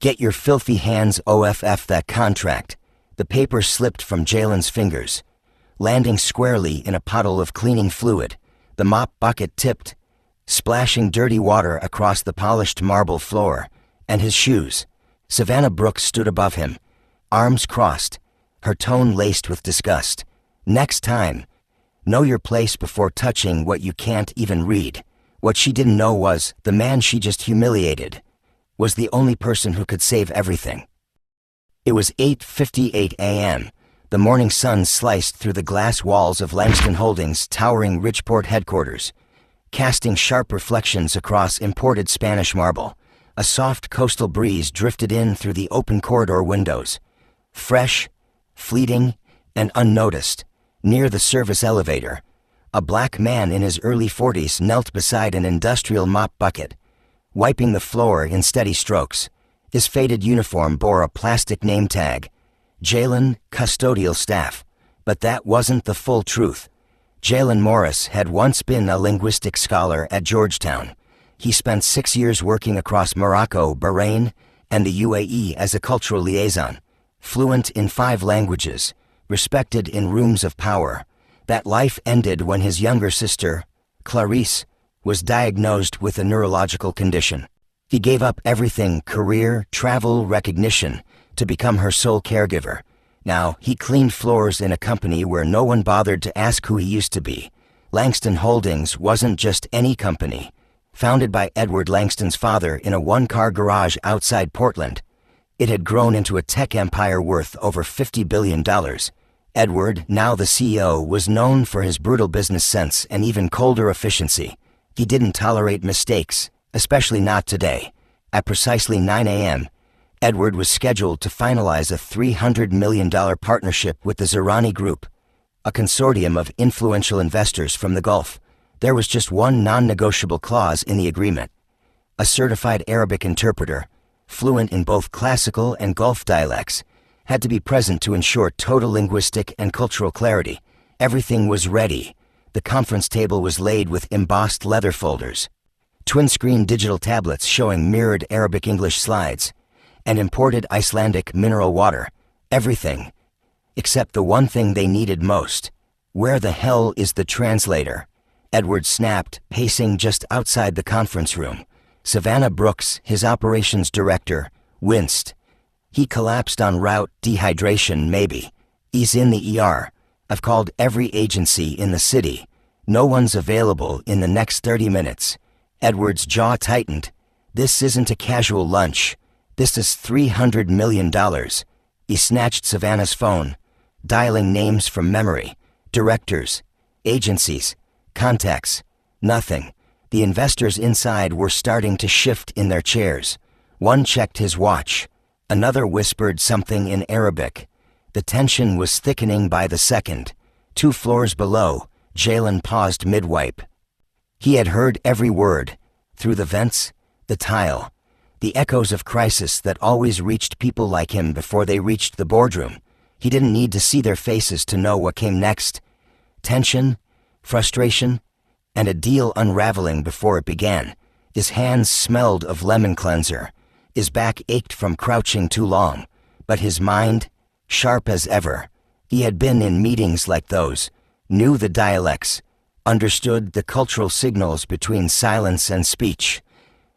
Get your filthy hands off that contract. The paper slipped from Jalen's fingers, landing squarely in a puddle of cleaning fluid. The mop bucket tipped, splashing dirty water across the polished marble floor, and his shoes. Savannah Brooks stood above him, arms crossed, her tone laced with disgust. Next time, know your place before touching what you can't even read. What she didn't know was, the man she just humiliated was the only person who could save everything. It was 8:58 a.m. The morning sun sliced through the glass walls of Langston Holdings' towering Ridgeport headquarters, casting sharp reflections across imported Spanish marble. A soft coastal breeze drifted in through the open corridor windows, fresh, fleeting, and unnoticed. Near the service elevator, a black man in his early 40s knelt beside an industrial mop bucket, wiping the floor in steady strokes. His faded uniform bore a plastic name tag, Jalen, custodial staff. But that wasn't the full truth. Jalen Morris had once been a linguistic scholar at Georgetown. He spent 6 years working across Morocco, Bahrain, and the UAE as a cultural liaison, fluent in 5 languages, respected in rooms of power. That life ended when his younger sister, Clarice, was diagnosed with a neurological condition. He gave up everything, career, travel, recognition, to become her sole caregiver. Now, he cleaned floors in a company where no one bothered to ask who he used to be. Langston Holdings wasn't just any company. Founded by Edward Langston's father in a one-car garage outside Portland, it had grown into a tech empire worth over $50 billion. Edward, now the CEO, was known for his brutal business sense and even colder efficiency. He didn't tolerate mistakes, especially not today. At precisely 9 a.m., Edward was scheduled to finalize a $300 million partnership with the Zerani Group, a consortium of influential investors from the Gulf. There was just one non-negotiable clause in the agreement. A certified Arabic interpreter, fluent in both classical and Gulf dialects, had to be present to ensure total linguistic and cultural clarity. Everything was ready. The conference table was laid with embossed leather folders, twin-screen digital tablets showing mirrored Arabic-English slides, and imported Icelandic mineral water. Everything, except the one thing they needed most. Where the hell is the translator? Edward snapped, pacing just outside the conference room. Savannah Brooks, his operations director, winced. He collapsed en route. Dehydration, maybe. He's in the ER. I've called every agency in the city. No one's available in the next 30 minutes. Edward's jaw tightened. This isn't a casual lunch. This is $300 million. He snatched Savannah's phone, dialing names from memory. Directors, agencies, contacts. Nothing. The investors inside were starting to shift in their chairs. One checked his watch. Another whispered something in Arabic. The tension was thickening by the second. 2 floors below, Jalen paused mid-wipe. He had heard every word, through the vents, the tile, the echoes of crisis that always reached people like him before they reached the boardroom. He didn't need to see their faces to know what came next. Tension, frustration, and a deal unraveling before it began. His hands smelled of lemon cleanser. His back ached from crouching too long, but his mind, sharp as ever. He had been in meetings like those, knew the dialects, understood the cultural signals between silence and speech.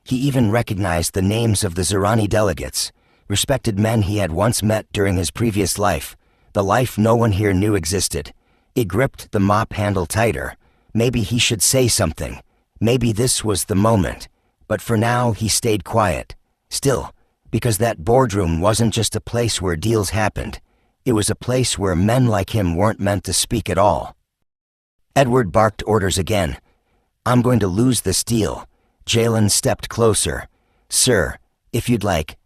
He even recognized the names of the Zerani delegates, respected men he had once met during his previous life, the life no one here knew existed. He gripped the mop handle tighter. Maybe he should say something. Maybe this was the moment. But for now, he stayed quiet. Still, because that boardroom wasn't just a place where deals happened. It was a place where men like him weren't meant to speak at all. Edward barked orders again. I'm going to lose this deal. Jalen stepped closer. Sir, if you'd like,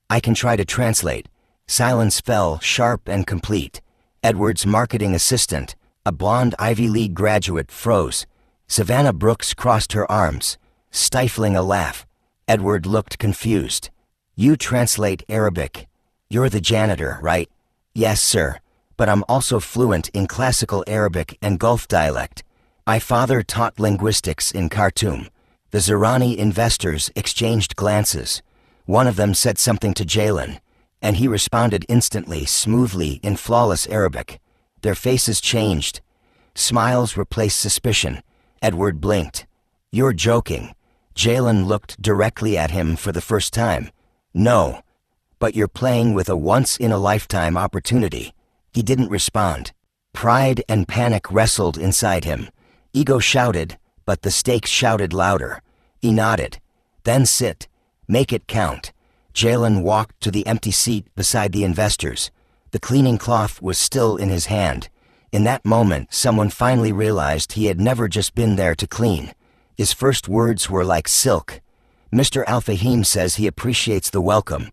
I can try to translate. Silence fell, sharp and complete. Edward's marketing assistant, a blonde Ivy League graduate, froze. Savannah Brooks crossed her arms, stifling a laugh. Edward looked confused. You translate Arabic. You're the janitor, right? Yes, sir, but I'm also fluent in classical Arabic and Gulf dialect. My father taught linguistics in Khartoum. The Zerani investors exchanged glances. One of them said something to Jalen, and he responded instantly, smoothly, in flawless Arabic. Their faces changed. Smiles replaced suspicion. Edward blinked. "You're joking." Jalen looked directly at him for the first time. "No. But you're playing with a once-in-a-lifetime opportunity." He didn't respond. Pride and panic wrestled inside him. Ego shouted, but the stakes shouted louder. He nodded. "Then sit. Make it count." Jalen walked to the empty seat beside the investors. The cleaning cloth was still in his hand. In that moment, someone finally realized he had never just been there to clean. His first words were like silk. "Mr. Al-Fahim says he appreciates the welcome,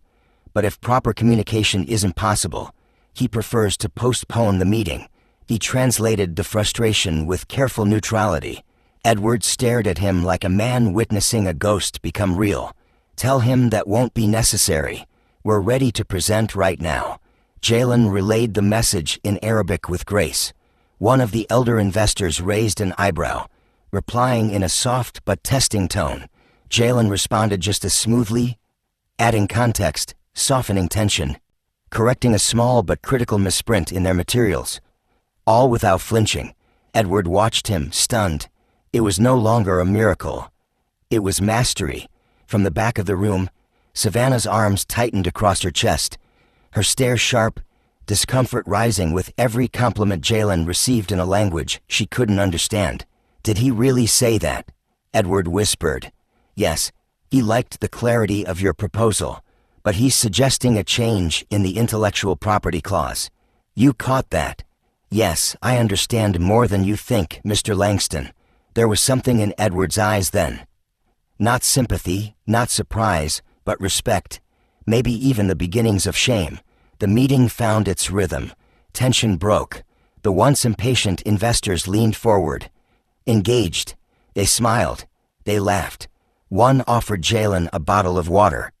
but if proper communication isn't possible, he prefers to postpone the meeting." He translated the frustration with careful neutrality. Edward stared at him like a man witnessing a ghost become real. "Tell him that won't be necessary. We're ready to present right now." Jalen relayed the message in Arabic with grace. One of the elder investors raised an eyebrow, replying in a soft but testing tone. Jalen responded just as smoothly, adding context, softening tension, correcting a small but critical misprint in their materials. All without flinching. Edward watched him, stunned. It was no longer a miracle. It was mastery. From the back of the room, Savannah's arms tightened across her chest, her stare sharp, discomfort rising with every compliment Jalen received in a language she couldn't understand. "Did he really say that?" Edward whispered. "Yes, he liked the clarity of your proposal, but he's suggesting a change in the intellectual property clause." "You caught that?" "Yes, I understand more than you think, Mr. Langston." There was something in Edward's eyes then. Not sympathy, not surprise, but respect, maybe even the beginnings of shame. The meeting found its rhythm. Tension broke. The once impatient investors leaned forward. Engaged. They smiled. They laughed. One offered Jalen a bottle of water.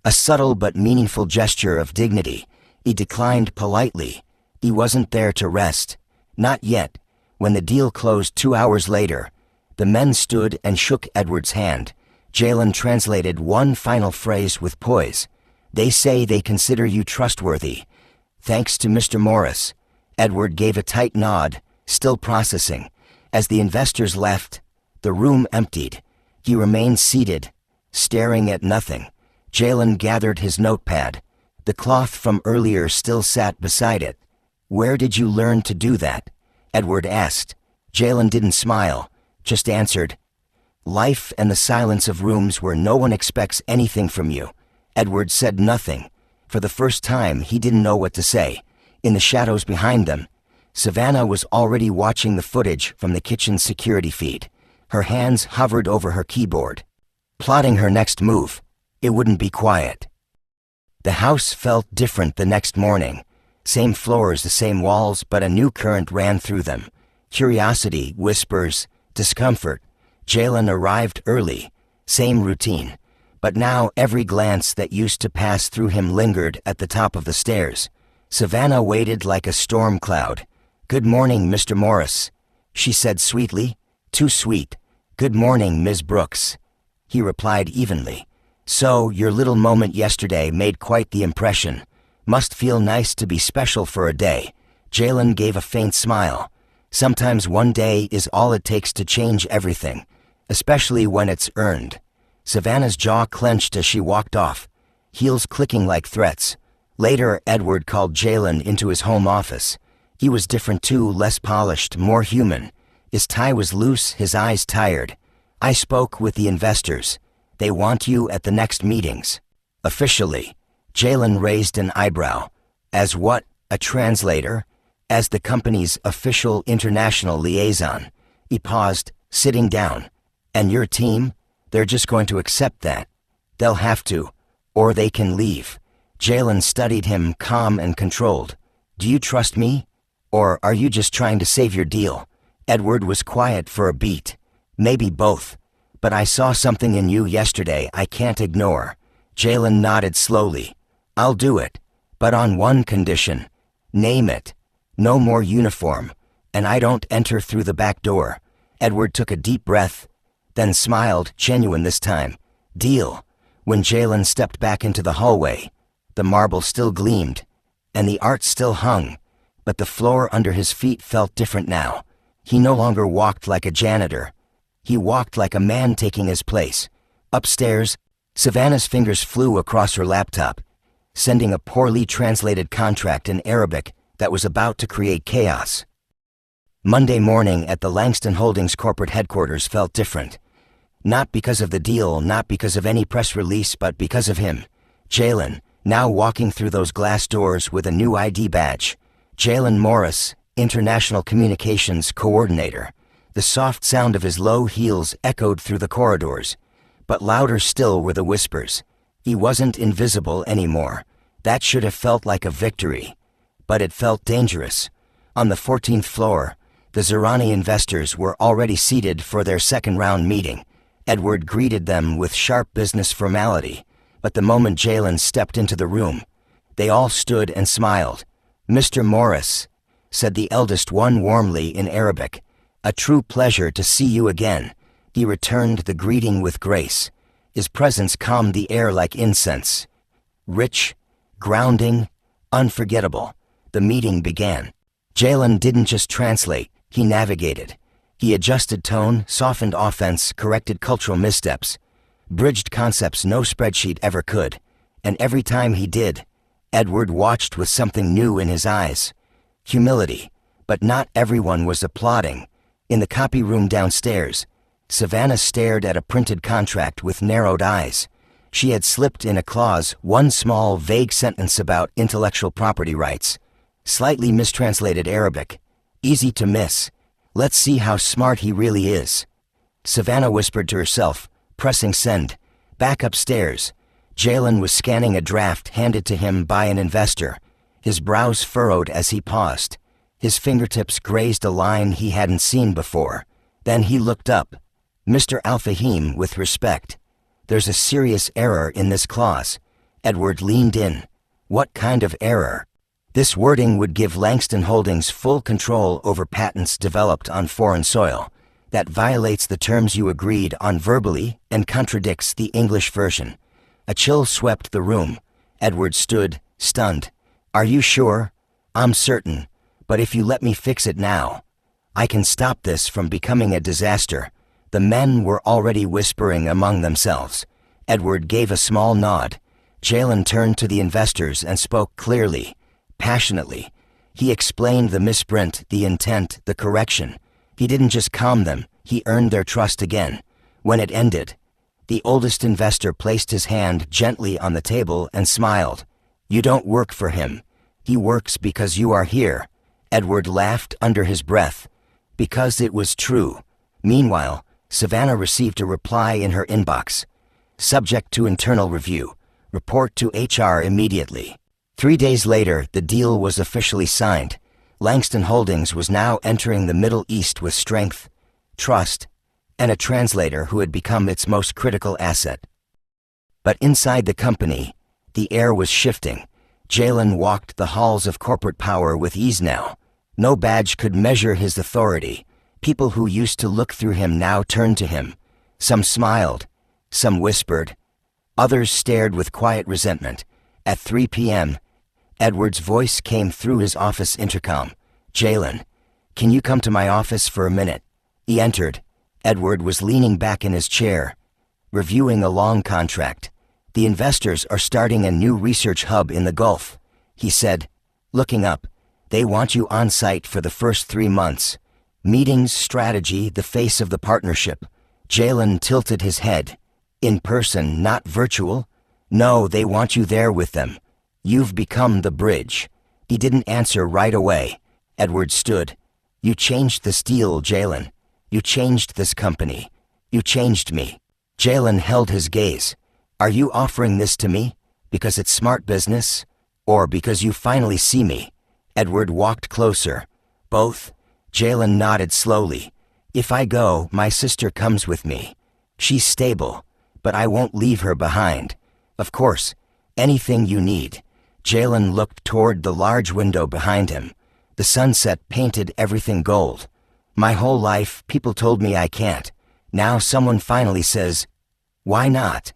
A subtle but meaningful gesture of dignity. He declined politely. He wasn't there to rest. Not yet. When the deal closed 2 hours later, the men stood and shook Edward's hand. Jalen translated one final phrase with poise. "They say they consider you trustworthy. Thanks to Mr. Morris." Edward gave a tight nod, still processing. As the investors left, the room emptied. He remained seated, staring at nothing. Jalen gathered his notepad. The cloth from earlier still sat beside it. "Where did you learn to do that?" Edward asked. Jalen didn't smile, just answered, "Life and the silence of rooms where no one expects anything from you." Edward said nothing. For the first time, he didn't know what to say. In the shadows behind them, Savannah was already watching the footage from the kitchen security feed. Her hands hovered over her keyboard, plotting her next move. It wouldn't be quiet. The house felt different the next morning. Same floors, the same walls, but a new current ran through them. Curiosity, whispers, discomfort. Jalen arrived early. Same routine. But now every glance that used to pass through him lingered at the top of the stairs. Savannah waited like a storm cloud. "Good morning, Mr. Morris," she said sweetly. Too sweet. "Good morning, Ms. Brooks." He replied evenly. "So, your little moment yesterday made quite the impression. Must feel nice to be special for a day." Jalen gave a faint smile. Sometimes one day is all it takes to change everything, especially when it's earned. Savannah's jaw clenched as she walked off, heels clicking like threats. Later, Edward called Jalen into his home office. He was different too, less polished, more human. His tie was loose, his eyes tired. "I spoke with the investors. They want you at the next meetings." "Officially?" Jalen raised an eyebrow. "As what? A translator?" "As the company's official international liaison." He paused, sitting down. "And your team? They're just going to accept that." "They'll have to, or they can leave." Jalen studied him, calm and controlled. "Do you trust me? Or are you just trying to save your deal?" Edward was quiet for a beat. "Maybe both. But I saw something in you yesterday I can't ignore." Jalen nodded slowly. "I'll do it, but on one condition." "Name it." "No more uniform, and I don't enter through the back door." Edward took a deep breath, then smiled, genuine this time. "Deal." When Jalen stepped back into the hallway, the marble still gleamed, and the art still hung, but the floor under his feet felt different now. He no longer walked like a janitor. He walked like a man taking his place. Upstairs, Savannah's fingers flew across her laptop, sending a poorly translated contract in Arabic that was about to create chaos. Monday morning at the Langston Holdings corporate headquarters felt different. Not because of the deal, not because of any press release, but because of him. Jalen, now walking through those glass doors with a new ID badge. Jalen Morris, International Communications Coordinator. The soft sound of his low heels echoed through the corridors, but louder still were the whispers. He wasn't invisible anymore. That should have felt like a victory, but it felt dangerous. On the 14th floor, the Zerani investors were already seated for their second-round meeting. Edward greeted them with sharp business formality, but the moment Jalen stepped into the room, they all stood and smiled. "Mr. Morris," said the eldest one warmly in Arabic, "a true pleasure to see you again." He returned the greeting with grace. His presence calmed the air like incense. Rich, grounding, unforgettable. The meeting began. Jalen didn't just translate, he navigated. He adjusted tone, softened offense, corrected cultural missteps, bridged concepts no spreadsheet ever could. And every time he did, Edward watched with something new in his eyes. Humility. But not everyone was applauding. In the copy room downstairs, Savannah stared at a printed contract with narrowed eyes. She had slipped in a clause, one small, vague sentence about intellectual property rights. Slightly mistranslated Arabic. Easy to miss. Let's see how smart he really is. Savannah whispered to herself, pressing send. Back upstairs, Jalen was scanning a draft handed to him by an investor. His brows furrowed as he paused. His fingertips grazed a line he hadn't seen before. Then he looked up. "Mr. Al-Fahim, with respect. There's a serious error in this clause." Edward leaned in. "What kind of error?" "This wording would give Langston Holdings full control over patents developed on foreign soil. That violates the terms you agreed on verbally and contradicts the English version." A chill swept the room. Edward stood, stunned. "Are you sure?" "I'm certain, but if you let me fix it now, I can stop this from becoming a disaster." The men were already whispering among themselves. Edward gave a small nod. Jalen turned to the investors and spoke clearly, passionately. He explained the misprint, the intent, the correction. He didn't just calm them, he earned their trust again. When it ended, the oldest investor placed his hand gently on the table and smiled. "You don't work for him. He works because you are here." Edward laughed under his breath, because it was true. Meanwhile, Savannah received a reply in her inbox. "Subject to internal review. Report to HR immediately." 3 days later, the deal was officially signed. Langston Holdings was now entering the Middle East with strength, trust, and a translator who had become its most critical asset. But inside the company, the air was shifting. Jalen walked the halls of corporate power with ease now. No badge could measure his authority. People who used to look through him now turned to him. Some smiled, some whispered, others stared with quiet resentment. At 3 p.m., Edward's voice came through his office intercom. "Jalen, can you come to my office for a minute?" He entered. Edward was leaning back in his chair, reviewing a long contract. "The investors are starting a new research hub in the Gulf," he said, looking up. "They want you on site for the first 3 months. Meetings, strategy, the face of the partnership." Jalen tilted his head. "In person, not virtual?" "No, they want you there with them. You've become the bridge." He didn't answer right away. Edward stood. "You changed this deal, Jalen. You changed this company. You changed me." Jalen held his gaze. "Are you offering this to me because it's smart business, or because you finally see me?" Edward walked closer. "Both." Jalen nodded slowly. "If I go, my sister comes with me. She's stable, but I won't leave her behind." "Of course, anything you need." Jalen looked toward the large window behind him. The sunset painted everything gold. "My whole life, people told me I can't. Now someone finally says, why not?"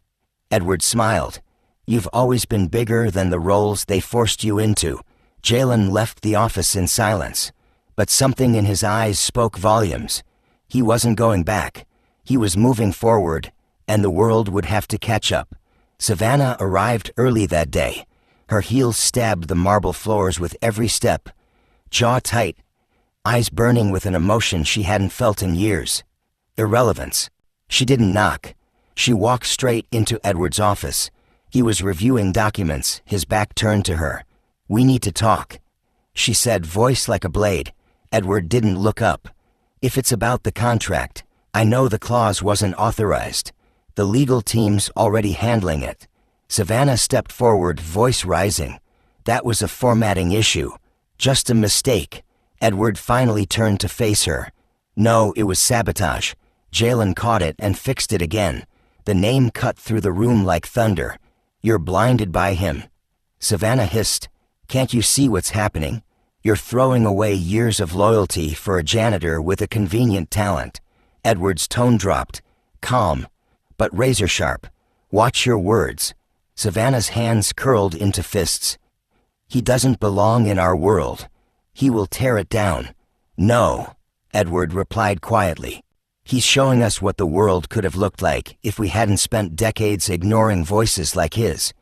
Edward smiled. You've always been bigger than the roles they forced you into. Jalen left the office in silence, but something in his eyes spoke volumes. He wasn't going back. He was moving forward, and the world would have to catch up. Savannah arrived early that day. Her heels stabbed the marble floors with every step, jaw tight, eyes burning with an emotion she hadn't felt in years. Irrelevance. She didn't knock. She walked straight into Edward's office. He was reviewing documents, his back turned to her. "We need to talk," she said, voice like a blade. Edward didn't look up. "If it's about the contract, I know the clause wasn't authorized. The legal team's already handling it." Savannah stepped forward, voice rising. "That was a formatting issue. Just a mistake." Edward finally turned to face her. "No, it was sabotage." Jalen caught it and fixed it again. The name cut through the room like thunder. "You're blinded by him." Savannah hissed. "Can't you see what's happening? You're throwing away years of loyalty for a janitor with a convenient talent." Edward's tone dropped. Calm, but razor sharp. "Watch your words." Savannah's hands curled into fists. "He doesn't belong in our world. He will tear it down." "No," Edward replied quietly. "He's showing us what the world could have looked like if we hadn't spent decades ignoring voices like his."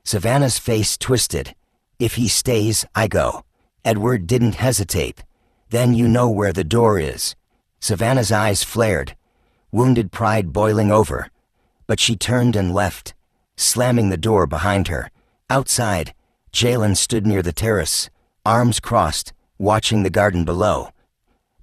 Savannah's face twisted. "If he stays, I go." Edward didn't hesitate. "Then you know where the door is." Savannah's eyes flared, wounded pride boiling over. But she turned and left, slamming the door behind her. Outside, Jalen stood near the terrace, arms crossed, watching the garden below.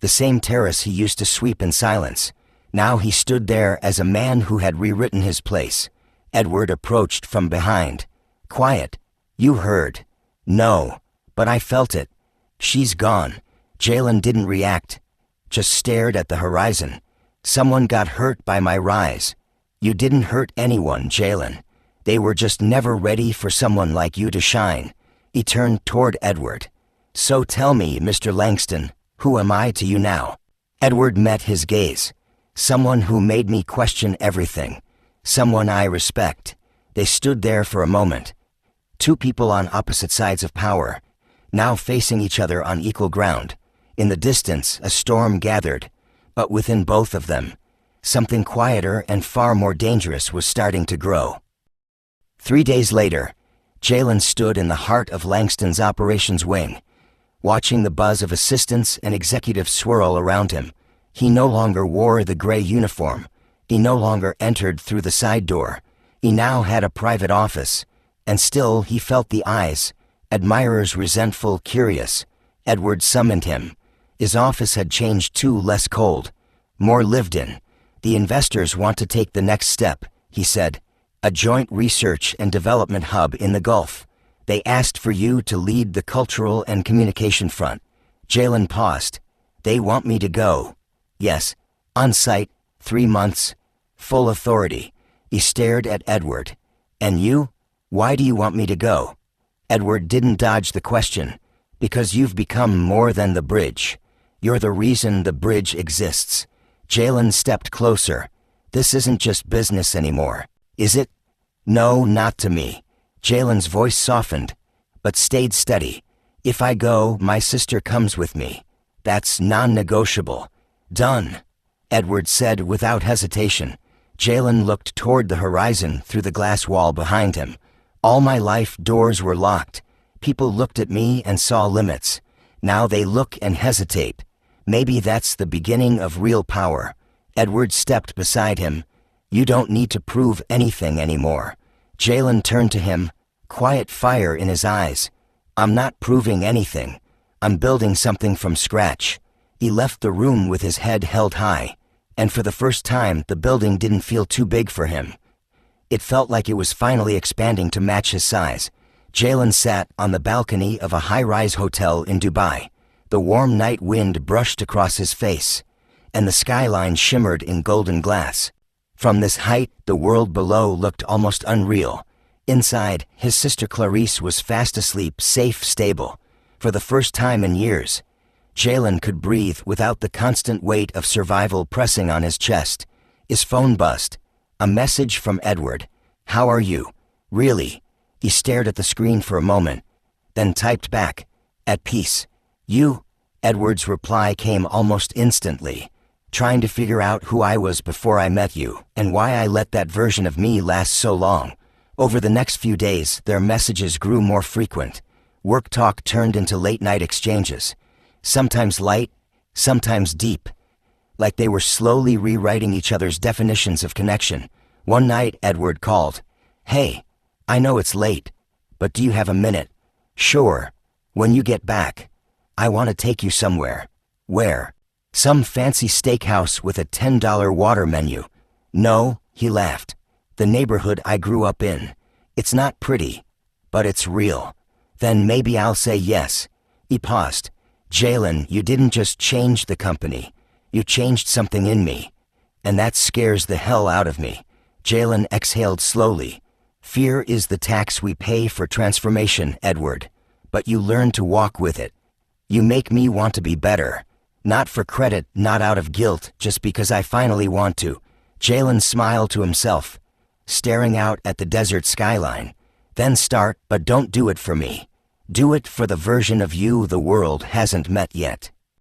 The same terrace he used to sweep in silence. Now he stood there as a man who had rewritten his place. Edward approached from behind. "Quiet. You heard." "No, but I felt it." "She's gone." Jalen didn't react, just stared at the horizon. "Someone got hurt by my rise." "You didn't hurt anyone, Jalen. They were just never ready for someone like you to shine." He turned toward Edward. "So tell me, Mr. Langston, who am I to you now?" Edward met his gaze. "Someone who made me question everything. Someone I respect." They stood there for a moment. Two people on opposite sides of power, now facing each other on equal ground. In the distance, a storm gathered, but within both of them, something quieter and far more dangerous was starting to grow. 3 days later, Jalen stood in the heart of Langston's operations wing, watching the buzz of assistants and executives swirl around him. He no longer wore the gray uniform. He no longer entered through the side door. He now had a private office, and still he felt the eyes, admirers resentful, curious. Edward summoned him. His office had changed too, less cold, more lived in. "The investors want to take the next step," he said. "A joint research and development hub in the Gulf. They asked for you to lead the cultural and communication front." Jalen paused. "They want me to go?" "Yes. On site, 3 months, full authority." He stared at Edward. "And you? Why do you want me to go?" Edward didn't dodge the question. "Because you've become more than the bridge. You're the reason the bridge exists." Jalen stepped closer. "This isn't just business anymore, is it?" "No, not to me." Jalen's voice softened, but stayed steady. "If I go, my sister comes with me. That's non-negotiable." "Done," Edward said without hesitation. Jalen looked toward the horizon through the glass wall behind him. "All my life, doors were locked. People looked at me and saw limits. Now they look and hesitate. Maybe that's the beginning of real power." Edward stepped beside him. "You don't need to prove anything anymore." Jalen turned to him, quiet fire in his eyes. "I'm not proving anything. I'm building something from scratch." He left the room with his head held high, and for the first time the building didn't feel too big for him. It felt like it was finally expanding to match his size. Jalen sat on the balcony of a high-rise hotel in Dubai. The warm night wind brushed across his face, and the skyline shimmered in golden glass. From this height, the world below looked almost unreal. Inside, his sister Clarice was fast asleep, safe, stable. For the first time in years, Jalen could breathe without the constant weight of survival pressing on his chest. His phone buzzed. A message from Edward. How are you? Really? He stared at the screen for a moment, then typed back, at peace. You? Edward's reply came almost instantly, trying to figure out who I was before I met you, and why I let that version of me last so long. Over the next few days, their messages grew more frequent. Work talk turned into late-night exchanges, sometimes light, sometimes deep, like they were slowly rewriting each other's definitions of connection. One night, Edward called. Hey, I know it's late, but do you have a minute? Sure. When you get back, I want to take you somewhere. Where? Some fancy steakhouse with a $10 water menu. No, he laughed. The neighborhood I grew up in. It's not pretty, but it's real. Then maybe I'll say yes. He paused. Jalen, you didn't just change the company. You changed something in me. And that scares the hell out of me. Jalen exhaled slowly. Fear is the tax we pay for transformation, Edward. But you learn to walk with it. You make me want to be better. Not for credit, not out of guilt, just because I finally want to. Jalen smiled to himself, staring out at the desert skyline. Then start, but don't do it for me. Do it for the version of you the world hasn't met yet.